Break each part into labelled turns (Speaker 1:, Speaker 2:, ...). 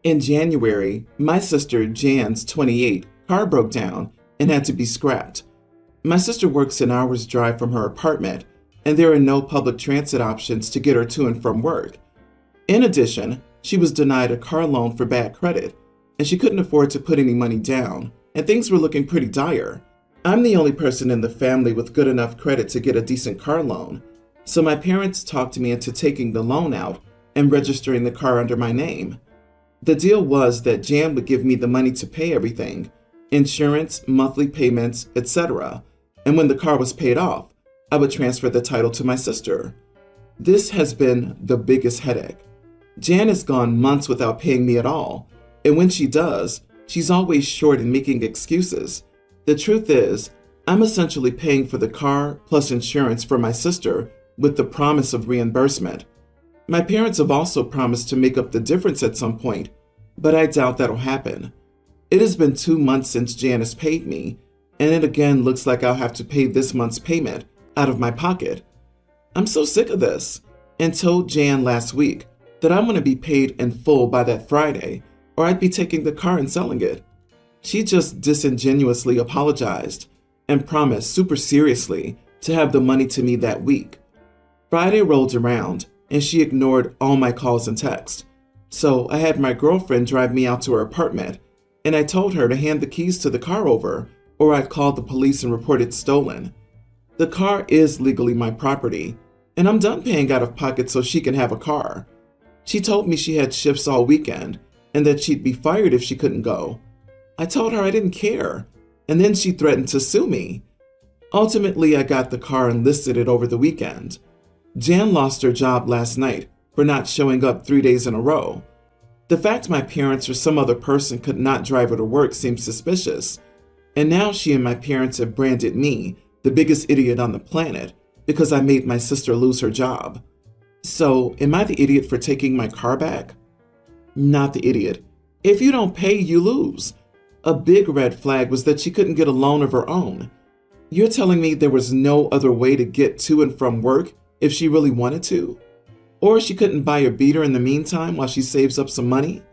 Speaker 1: In January, my sister Jan's 28 car broke down and had to be scrapped. My sister works an hour's drive from her apartment, and there are no public transit options to get her to and from work. In addition, she was denied a car loan for bad credit, and she couldn't afford to put any money down, and things were looking pretty dire. I'm the only person in the family with good enough credit to get a decent car loan, so my parents talked me into taking the loan out and registering the car under my name. The deal was that Jan would give me the money to pay everything, insurance, monthly payments, etc., and when the car was paid off, I would transfer the title to my sister. This has been the biggest headache. Jan has gone months without paying me at all, and when she does, she's always short and making excuses. The truth is, I'm essentially paying for the car plus insurance for my sister with the promise of reimbursement. My parents have also promised to make up the difference at some point, but I doubt that'll happen. It has been 2 months since Jan has paid me, and it again looks like I'll have to pay this month's payment out of my pocket. I'm so sick of this, and told Jan last week that I'm going to be paid in full by that Friday, or I'd be taking the car and selling it. She just disingenuously apologized and promised super seriously to have the money to me that week. Friday rolled around, and she ignored all my calls and texts. So I had my girlfriend drive me out to her apartment, and I told her to hand the keys to the car over, or I'd call the police and report it stolen. The car is legally my property, and I'm done paying out of pocket so she can have a car. She told me she had shifts all weekend, and that she'd be fired if she couldn't go. I told her I didn't care, and then she threatened to sue me. Ultimately, I got the car and listed it over the weekend. Jan lost her job last night for not showing up 3 days in a row. The fact my parents or some other person could not drive her to work seems suspicious, and now she and my parents have branded me the biggest idiot on the planet because I made my sister lose her job. So, am I the idiot for taking my car back? Not the idiot. If you don't pay, you lose. A big red flag was that she couldn't get a loan of her own. You're telling me there was no other way to get to and from work if she really wanted to? Or she couldn't buy a beater in the meantime while she saves up some money?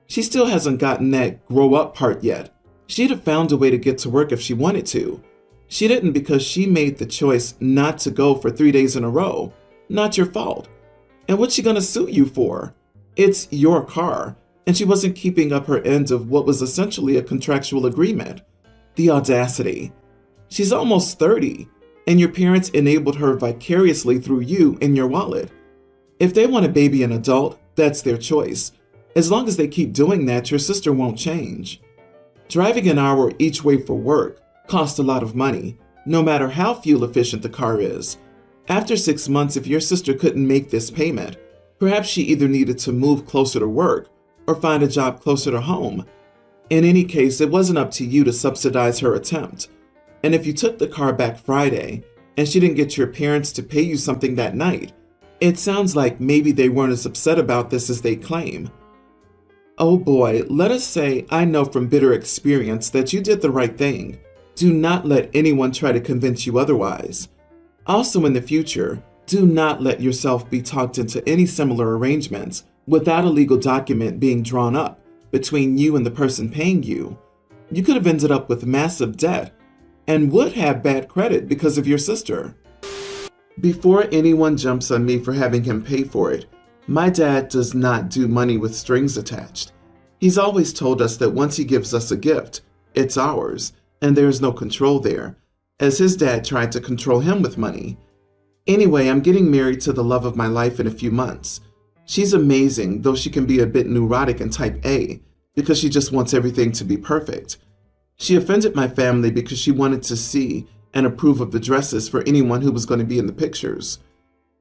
Speaker 1: She still hasn't gotten that grow up part yet. She'd have found a way to get to work if she wanted to. She didn't because she made the choice not to go for 3 days in a row. Not your fault. And what's she gonna sue you for? It's your car, and she wasn't keeping up her end of what was essentially a contractual agreement. The audacity. She's almost 30, and your parents enabled her vicariously through you and your wallet. If they want to baby an adult, that's their choice. As long as they keep doing that, your sister won't change. Driving an hour each way for work costs a lot of money, no matter how fuel efficient the car is. After 6 months, if your sister couldn't make this payment, perhaps she either needed to move closer to work or find a job closer to home. In any case, it wasn't up to you to subsidize her attempt. And if you took the car back Friday and she didn't get your parents to pay you something that night, it sounds like maybe they weren't as upset about this as they claim. Oh boy, let us say I know from bitter experience that you did the right thing. Do not let anyone try to convince you otherwise. Also in the future, do not let yourself be talked into any similar arrangements without a legal document being drawn up between you and the person paying you. You could have ended up with massive debt and would have bad credit because of your sister. Before anyone jumps on me for having him pay for it, my dad does not do money with strings attached. He's always told us that once he gives us a gift, it's ours, and there is no control there, as his dad tried to control him with money. Anyway, I'm getting married to the love of my life in a few months. She's amazing, though she can be a bit neurotic and type A, because she just wants everything to be perfect. She offended my family because she wanted to see and approve of the dresses for anyone who was going to be in the pictures.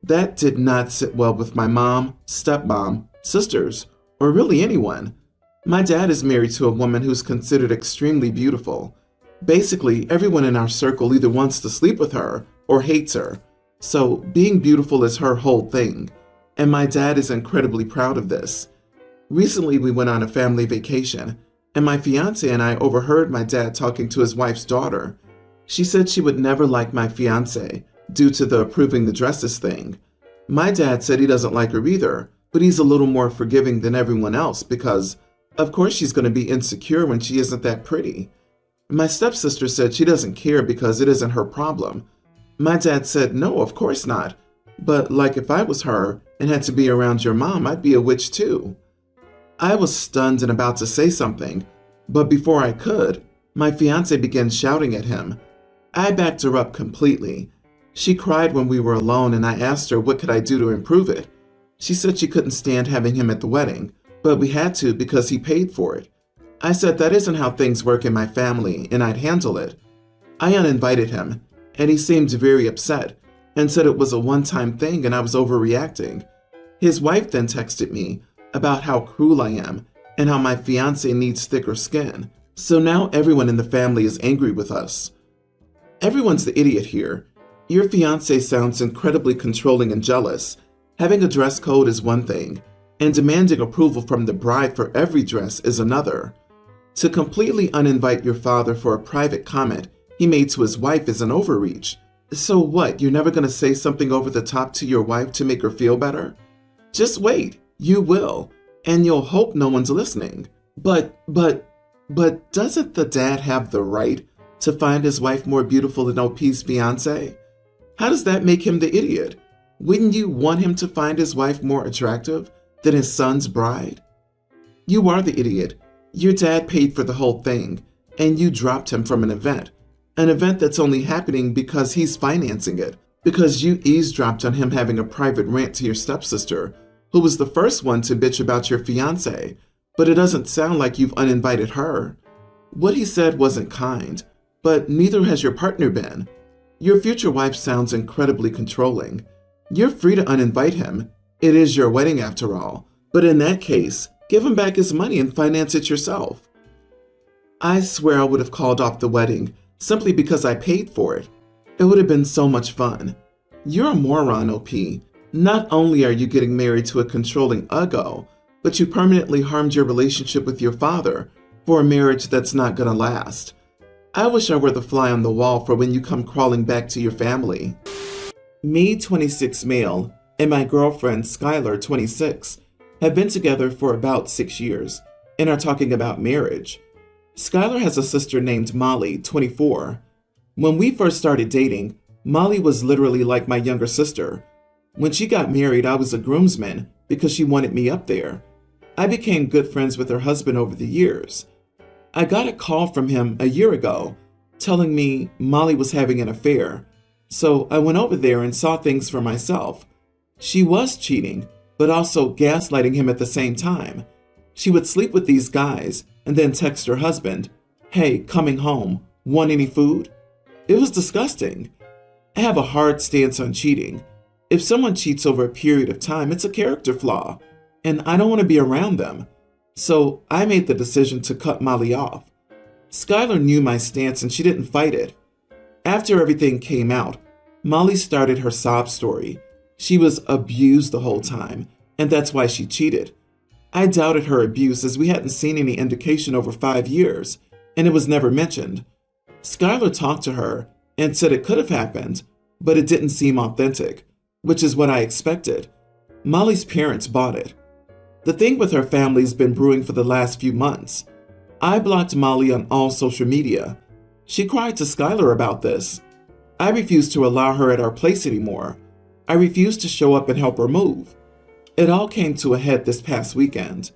Speaker 1: That did not sit well with my mom, stepmom, sisters, or really anyone. My dad is married to a woman who's considered extremely beautiful. Basically, everyone in our circle either wants to sleep with her or hates her. So being beautiful is her whole thing, and my dad is incredibly proud of this. Recently, we went on a family vacation, and my fiance and I overheard my dad talking to his wife's daughter. She said she would never like my fiance due to the approving the dresses thing. My dad said he doesn't like her either, but he's a little more forgiving than everyone else because Of course she's going to be insecure when she isn't that pretty. My stepsister said she doesn't care because it isn't her problem. My dad said, no, of course not. But like if I was her and had to be around your mom, I'd be a witch too. I was stunned and about to say something, but before I could, my fiance began shouting at him. I backed her up completely. She cried when we were alone and I asked her what could I do to improve it. She said she couldn't stand having him at the wedding, but we had to because he paid for it. I said that isn't how things work in my family and I'd handle it. I uninvited him, and he seemed very upset and said it was a one-time thing and I was overreacting. His wife then texted me about how cruel I am and how my fiance needs thicker skin. So now everyone in the family is angry with us. Everyone's the idiot here. Your fiance sounds incredibly controlling and jealous. Having a dress code is one thing, and demanding approval from the bride for every dress is another. To completely uninvite your father for a private comment he made to his wife is an overreach. So what, you're never going to say something over the top to your wife to make her feel better? Just wait, you will, and you'll hope no one's listening. But doesn't the dad have the right to find his wife more beautiful than OP's fiance? How does that make him the idiot? Wouldn't you want him to find his wife more attractive than his son's bride? You are the idiot. Your dad paid for the whole thing, and you dropped him from an event that's only happening because he's financing it, because you eavesdropped on him having a private rant to your stepsister, who was the first one to bitch about your fiance, but it doesn't sound like you've uninvited her. What he said wasn't kind, but neither has your partner been. Your future wife sounds incredibly controlling. You're free to uninvite him. It is your wedding after all, but in that case, give him back his money and finance it yourself. I swear I would have called off the wedding simply because I paid for it. It would have been so much fun. You're a moron, OP. Not only are you getting married to a controlling uggo, but you permanently harmed your relationship with your father for a marriage that's not gonna last. I wish I were the fly on the wall for when you come crawling back to your family. Me, 26 male, and my girlfriend, Skylar, 26, have been together for about 6 years and are talking about marriage. Skylar has a sister named Molly, 24. When we first started dating, Molly was literally like my younger sister. When she got married, I was a groomsman because she wanted me up there. I became good friends with her husband over the years. I got a call from him a year ago telling me Molly was having an affair. So I went over there and saw things for myself. She was cheating, but also gaslighting him at the same time. She would sleep with these guys and then text her husband, "Hey, coming home, want any food?" It was disgusting. I have a hard stance on cheating. If someone cheats over a period of time, it's a character flaw, and I don't want to be around them. So I made the decision to cut Molly off. Skylar knew my stance and she didn't fight it. After everything came out, Molly started her sob story. She was abused the whole time, and that's why she cheated. I doubted her abuse as we hadn't seen any indication over 5 years, and it was never mentioned. Skylar talked to her and said it could have happened, but it didn't seem authentic, which is what I expected. Molly's parents bought it. The thing with her family's been brewing for the last few months. I blocked Molly on all social media. She cried to Skylar about this. I refused to allow her at our place anymore. I refused to show up and help her move. It all came to a head this past weekend.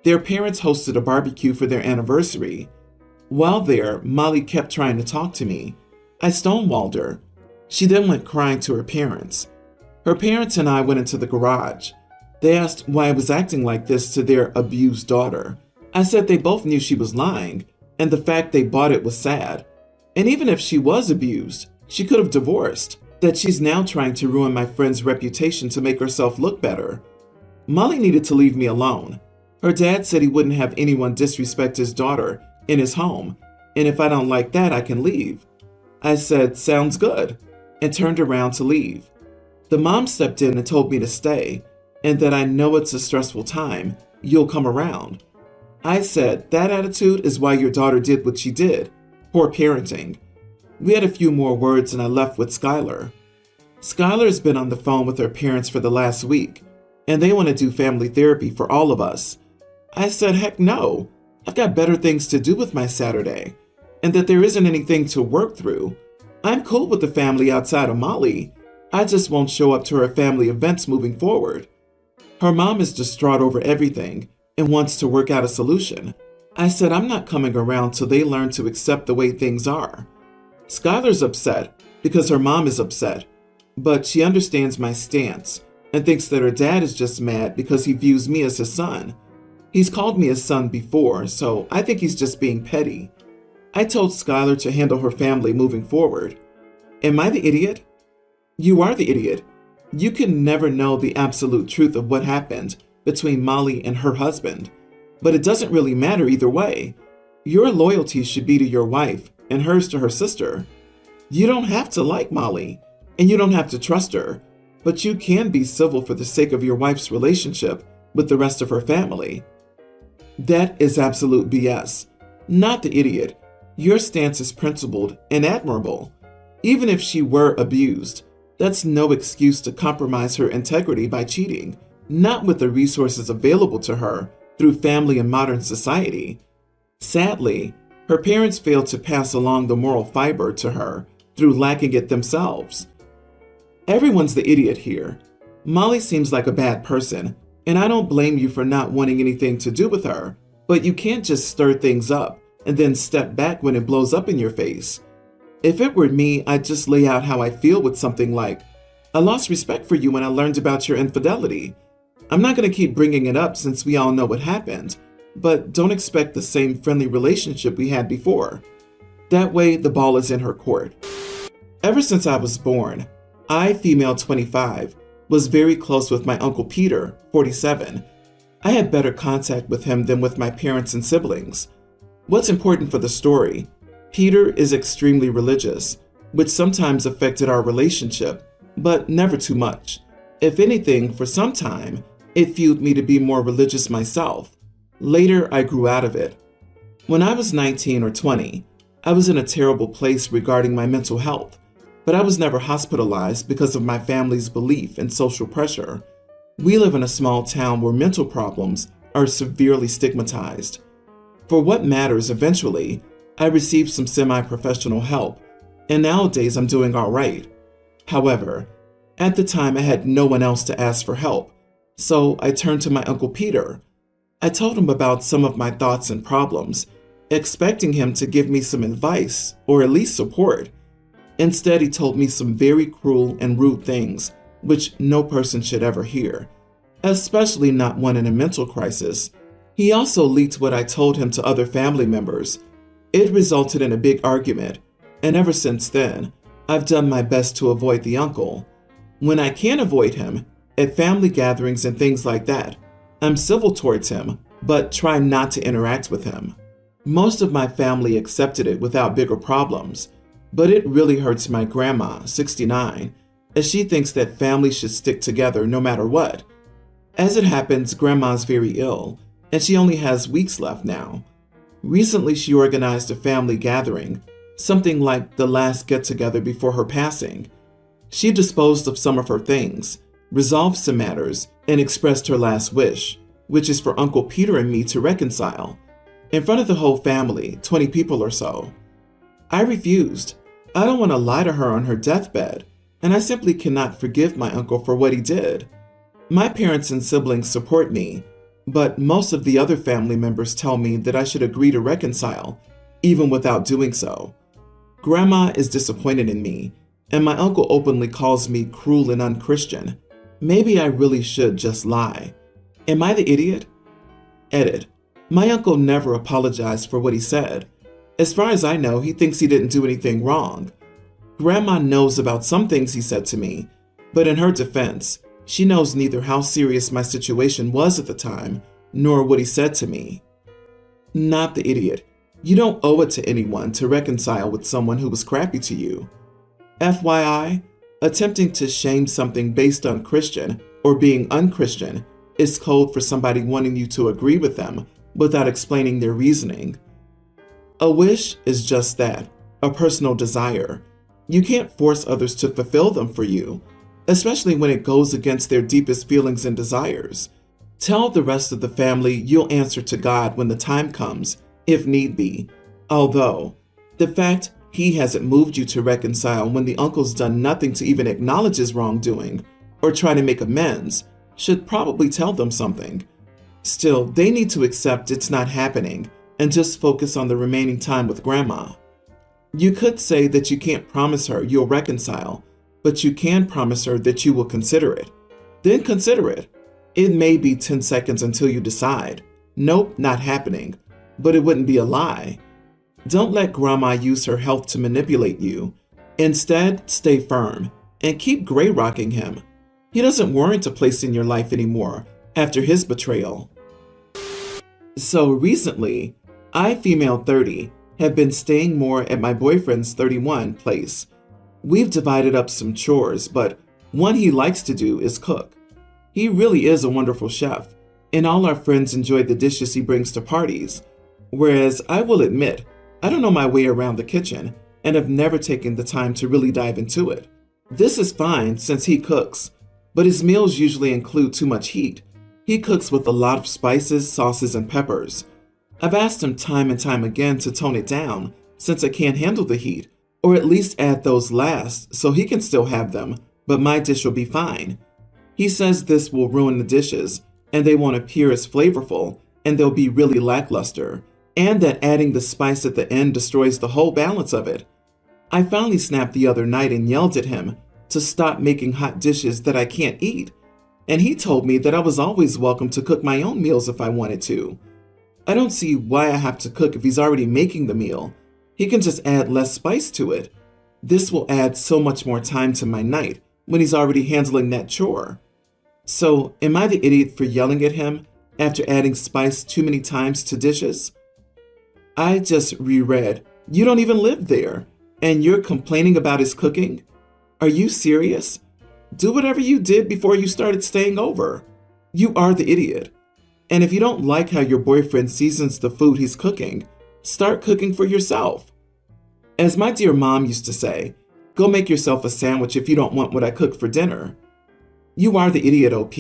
Speaker 1: Their parents hosted a barbecue for their anniversary. While there, Molly kept trying to talk to me. I stonewalled her. She then went crying to her parents. Her parents and I went into the garage. They asked why I was acting like this to their abused daughter. I said they both knew she was lying, and the fact they bought it was sad. And even if she was abused, she could have divorced. That she's now trying to ruin my friend's reputation to make herself look better. Molly needed to leave me alone. Her dad said he wouldn't have anyone disrespect his daughter in his home, and if I don't like that, I can leave. I said, "Sounds good," and turned around to leave. The mom stepped in and told me to stay, and that I know it's a stressful time. You'll come around. I said, that attitude is why your daughter did what she did. Poor parenting. We had a few more words and I left with Skylar. Skylar has been on the phone with her parents for the last week, and they want to do family therapy for all of us. I said, heck no, I've got better things to do with my Saturday, and that there isn't anything to work through. I'm cool with the family outside of Molly. I just won't show up to her family events moving forward. Her mom is distraught over everything and wants to work out a solution. I said I'm not coming around till they learn to accept the way things are. Skylar's upset because her mom is upset, but she understands my stance and thinks that her dad is just mad because he views me as his son. He's called me his son before, so I think he's just being petty. I told Skylar to handle her family moving forward. Am I the idiot? You are the idiot. You can never know the absolute truth of what happened between Molly and her husband, but it doesn't really matter either way. Your loyalty should be to your wife and hers to her sister. You don't have to like Molly, and you don't have to trust her, but you can be civil for the sake of your wife's relationship with the rest of her family. That is absolute BS. Not the idiot. Your stance is principled and admirable. Even if she were abused, that's no excuse to compromise her integrity by cheating, not with the resources available to her through family and modern society. Sadly, her parents failed to pass along the moral fiber to her through lacking it themselves. Everyone's the idiot here. Molly seems like a bad person, and I don't blame you for not wanting anything to do with her, but you can't just stir things up and then step back when it blows up in your face. If it were me, I'd just lay out how I feel with something like, I lost respect for you when I learned about your infidelity. I'm not going to keep bringing it up since we all know what happened, but don't expect the same friendly relationship we had before. That way, the ball is in her court. Ever since I was born, I, female 25, was very close with my Uncle Peter, 47. I had better contact with him than with my parents and siblings. What's important for the story, Peter is extremely religious, which sometimes affected our relationship, but never too much. If anything, for some time, it fueled me to be more religious myself. Later, I grew out of it. When I was 19 or 20, I was in a terrible place regarding my mental health, but I was never hospitalized because of my family's belief and social pressure. We live in a small town where mental problems are severely stigmatized. For what matters eventually, I received some semi-professional help, and nowadays I'm doing all right. However, at the time I had no one else to ask for help, so I turned to my Uncle Peter. I told him about some of my thoughts and problems, expecting him to give me some advice or at least support. Instead, he told me some very cruel and rude things, which no person should ever hear, especially not one in a mental crisis. He also leaked what I told him to other family members. It resulted in a big argument, and ever since then, I've done my best to avoid the uncle. When I can avoid him, at family gatherings and things like that, I'm civil towards him, but try not to interact with him. Most of my family accepted it without bigger problems, but it really hurts my grandma, 69, as she thinks that families should stick together no matter what. As it happens, Grandma's very ill, and she only has weeks left now. Recently, she organized a family gathering, something like the last get-together before her passing. She disposed of some of her things, resolved some matters, and expressed her last wish, which is for Uncle Peter and me to reconcile, in front of the whole family, 20 people or so. I refused. I don't want to lie to her on her deathbed, and I simply cannot forgive my uncle for what he did. My parents and siblings support me, but most of the other family members tell me that I should agree to reconcile, even without doing so. Grandma is disappointed in me, and my uncle openly calls me cruel and unchristian. Maybe I really should just lie. Am I the idiot? Edit. My uncle never apologized for what he said. As far as I know, he thinks he didn't do anything wrong. Grandma knows about some things he said to me, but in her defense, she knows neither how serious my situation was at the time, nor what he said to me. Not the idiot. You don't owe it to anyone to reconcile with someone who was crappy to you. FYI, attempting to shame something based on Christian or being unchristian is code for somebody wanting you to agree with them without explaining their reasoning. A wish is just that, a personal desire. You can't force others to fulfill them for you, especially when it goes against their deepest feelings and desires. Tell the rest of the family you'll answer to God when the time comes, if need be. Although, the fact he hasn't moved you to reconcile when the uncle's done nothing to even acknowledge his wrongdoing or try to make amends should probably tell them something. Still, they need to accept it's not happening and just focus on the remaining time with Grandma. You could say that you can't promise her you'll reconcile, but you can promise her that you will consider it. Then consider it. It may be 10 seconds until you decide. Nope, not happening. But it wouldn't be a lie. Don't let Grandma use her health to manipulate you. Instead, stay firm and keep gray rocking him. He doesn't warrant a place in your life anymore after his betrayal. So recently, I, female 30, have been staying more at my boyfriend's 31 place. We've divided up some chores, but one he likes to do is cook. He really is a wonderful chef, and all our friends enjoy the dishes he brings to parties. Whereas I will admit, I don't know my way around the kitchen and have never taken the time to really dive into it. This is fine since he cooks, but his meals usually include too much heat. He cooks with a lot of spices, sauces, and peppers. I've asked him time and time again to tone it down since I can't handle the heat, or at least add those last so he can still have them, but my dish will be fine. He says this will ruin the dishes, and they won't appear as flavorful, and they'll be really lackluster, and that adding the spice at the end destroys the whole balance of it. I finally snapped the other night and yelled at him to stop making hot dishes that I can't eat, and he told me that I was always welcome to cook my own meals if I wanted to. I don't see why I have to cook if he's already making the meal. He can just add less spice to it. This will add so much more time to my night when he's already handling that chore. So, am I the idiot for yelling at him after adding spice too many times to dishes? I just reread, you don't even live there, and you're complaining about his cooking? Are you serious? Do whatever you did before you started staying over. You are the idiot. And if you don't like how your boyfriend seasons the food he's cooking, start cooking for yourself. As my dear mom used to say, go make yourself a sandwich if you don't want what I cook for dinner. You are the idiot, OP.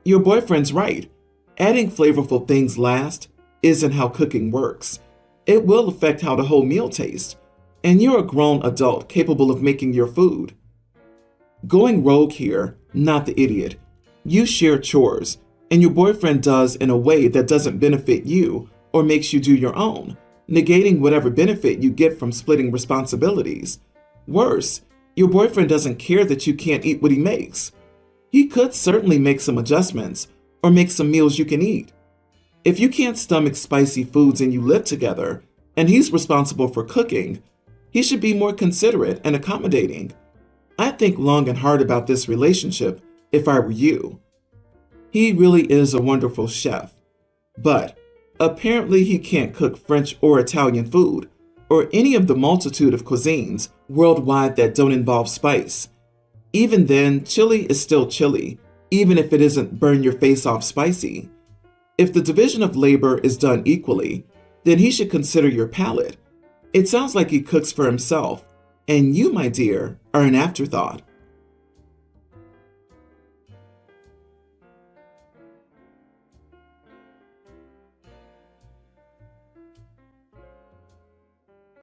Speaker 1: Your boyfriend's right. Adding flavorful things last isn't how cooking works. It will affect how the whole meal tastes. And you're a grown adult capable of making your food. Going rogue here, not the idiot. You share chores, and your boyfriend does in a way that doesn't benefit you or makes you do your own, negating whatever benefit you get from splitting responsibilities. Worse, your boyfriend doesn't care that you can't eat what he makes. He could certainly make some adjustments or make some meals you can eat. If you can't stomach spicy foods and you live together, and he's responsible for cooking, he should be more considerate and accommodating. I'd think long and hard about this relationship if I were you. He really is a wonderful chef, but apparently he can't cook French or Italian food, or any of the multitude of cuisines worldwide that don't involve spice. Even then, chili is still chili, even if it isn't burn your face off spicy. If the division of labor is done equally, then he should consider your palate. It sounds like he cooks for himself, and you, my dear, are an afterthought.